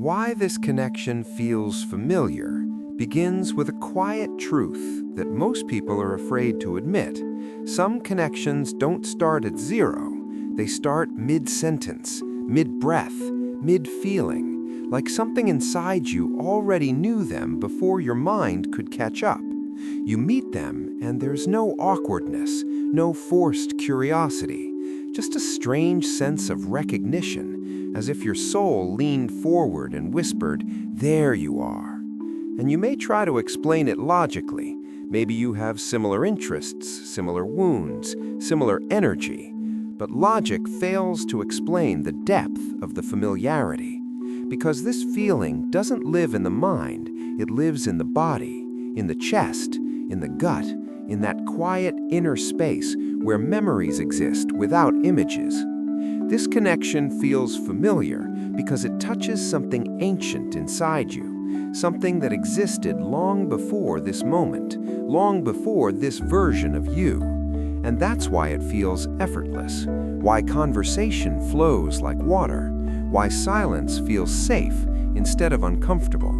Why this connection feels familiar begins with a quiet truth that most people are afraid to admit. Some connections don't start at zero. They start mid-sentence, mid-breath, mid-feeling, like something inside you already knew them before your mind could catch up. You meet them, and there's no awkwardness, no forced curiosity, just a strange sense of recognition, as if your soul leaned forward and whispered, "There you are." And you may try to explain it logically. Maybe you have similar interests, similar wounds, similar energy. But logic fails to explain the depth of the familiarity. Because this feeling doesn't live in the mind, it lives in the body, in the chest, in the gut, in that quiet inner space where memories exist without images. This connection feels familiar because it touches something ancient inside you, something that existed long before this moment, long before this version of you. And that's why it feels effortless, why conversation flows like water, why silence feels safe instead of uncomfortable.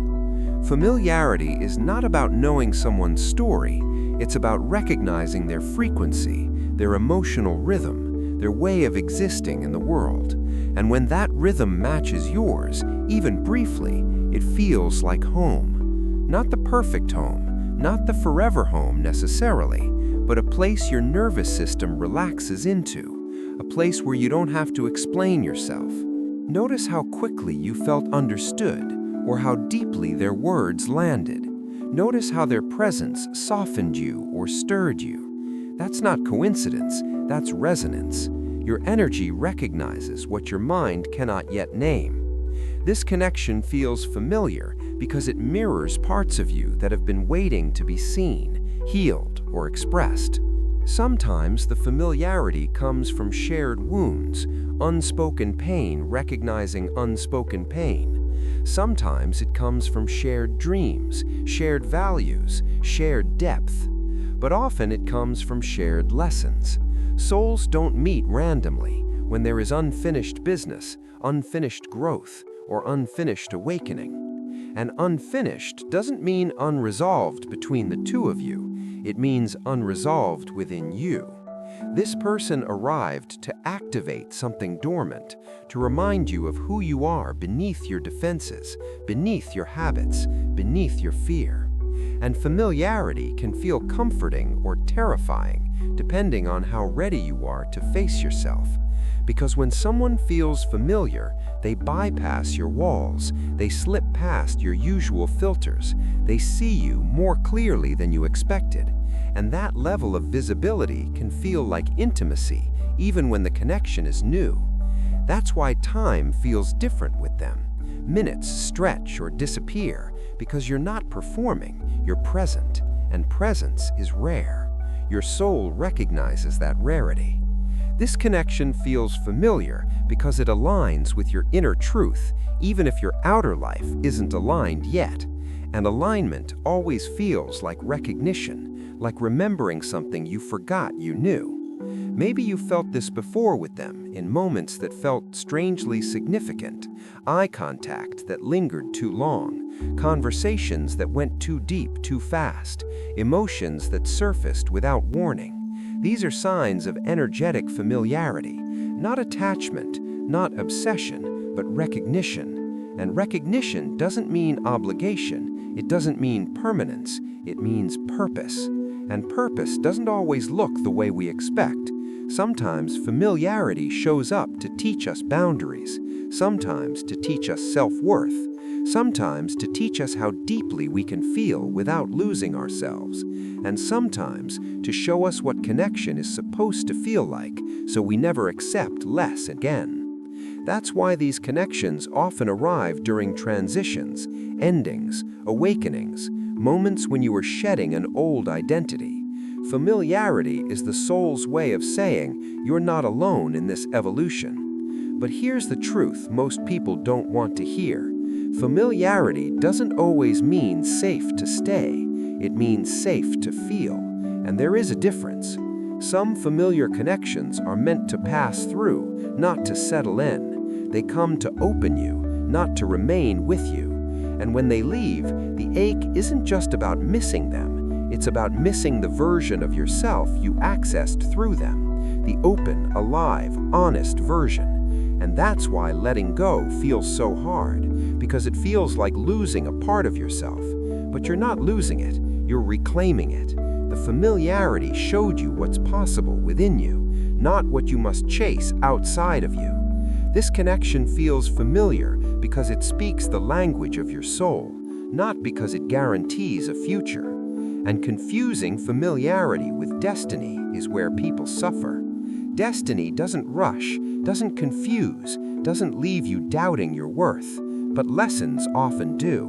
Familiarity is not about knowing someone's story, it's about recognizing their frequency, their emotional rhythm, their way of existing in the world. And when that rhythm matches yours, even briefly, it feels like home. Not the perfect home, not the forever home necessarily, but a place your nervous system relaxes into, a place where you don't have to explain yourself. Notice how quickly you felt understood, or how deeply their words landed. Notice how their presence softened you or stirred you. That's not coincidence, that's resonance. Your energy recognizes what your mind cannot yet name. This connection feels familiar because it mirrors parts of you that have been waiting to be seen, healed, or expressed. Sometimes the familiarity comes from shared wounds, unspoken pain recognizing unspoken pain. Sometimes it comes from shared dreams, shared values, shared depth. But often it comes from shared lessons. Souls don't meet randomly when there is unfinished business, unfinished growth, or unfinished awakening. And unfinished doesn't mean unresolved between the two of you. It means unresolved within you. This person arrived to activate something dormant, to remind you of who you are beneath your defenses, beneath your habits, beneath your fear. And familiarity can feel comforting or terrifying, depending on how ready you are to face yourself. Because when someone feels familiar, they bypass your walls, they slip past your usual filters, they see you more clearly than you expected. And that level of visibility can feel like intimacy, even when the connection is new. That's why time feels different with them. Minutes stretch or disappear because you're not performing, you're present, and presence is rare. Your soul recognizes that rarity. This connection feels familiar because it aligns with your inner truth, even if your outer life isn't aligned yet. And alignment always feels like recognition, like remembering something you forgot you knew. Maybe you felt this before with them, in moments that felt strangely significant, eye contact that lingered too long, conversations that went too deep too fast, emotions that surfaced without warning. These are signs of energetic familiarity, not attachment, not obsession, but recognition. And recognition doesn't mean obligation, it doesn't mean permanence, it means purpose. And purpose doesn't always look the way we expect. Sometimes familiarity shows up to teach us boundaries, sometimes to teach us self-worth, sometimes to teach us how deeply we can feel without losing ourselves, and sometimes to show us what connection is supposed to feel like so we never accept less again. That's why these connections often arrive during transitions, endings, awakenings, moments when you are shedding an old identity. Familiarity is the soul's way of saying you're not alone in this evolution. But here's the truth most people don't want to hear. Familiarity doesn't always mean safe to stay. It means safe to feel. And there is a difference. Some familiar connections are meant to pass through, not to settle in. They come to open you, not to remain with you. And when they leave, the ache isn't just about missing them, it's about missing the version of yourself you accessed through them, the open, alive, honest version. And that's why letting go feels so hard, because it feels like losing a part of yourself. But you're not losing it, you're reclaiming it. The familiarity showed you what's possible within you, not what you must chase outside of you. This connection feels familiar because it speaks the language of your soul, not because it guarantees a future. And confusing familiarity with destiny is where people suffer. Destiny doesn't rush, doesn't confuse, doesn't leave you doubting your worth, but lessons often do.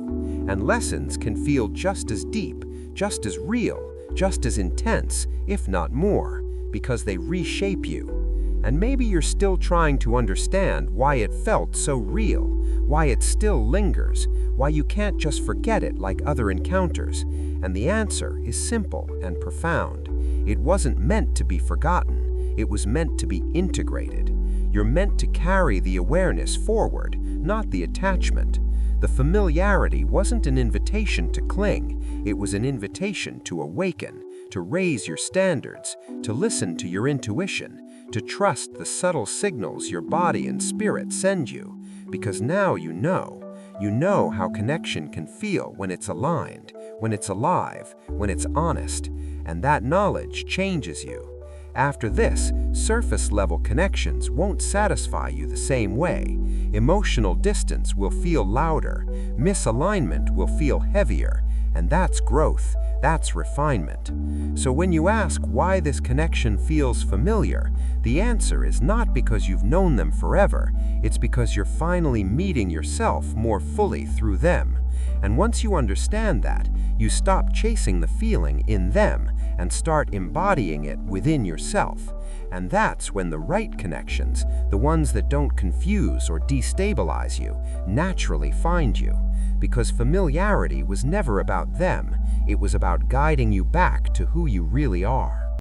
And lessons can feel just as deep, just as real, just as intense, if not more, because they reshape you. And maybe you're still trying to understand why it felt so real, why it still lingers, why you can't just forget it like other encounters. And the answer is simple and profound. It wasn't meant to be forgotten, it was meant to be integrated. You're meant to carry the awareness forward, not the attachment. The familiarity wasn't an invitation to cling, it was an invitation to awaken, to raise your standards, to listen to your intuition, to trust the subtle signals your body and spirit send you, because now you know how connection can feel when it's aligned, when it's alive, when it's honest, and that knowledge changes you. After this, surface-level connections won't satisfy you the same way. Emotional distance will feel louder, misalignment will feel heavier, and that's growth, that's refinement. So when you ask why this connection feels familiar, the answer is not because you've known them forever, it's because you're finally meeting yourself more fully through them. And once you understand that, you stop chasing the feeling in them and start embodying it within yourself. And that's when the right connections, the ones that don't confuse or destabilize you, naturally find you. Because familiarity was never about them, it was about guiding you back to who you really are.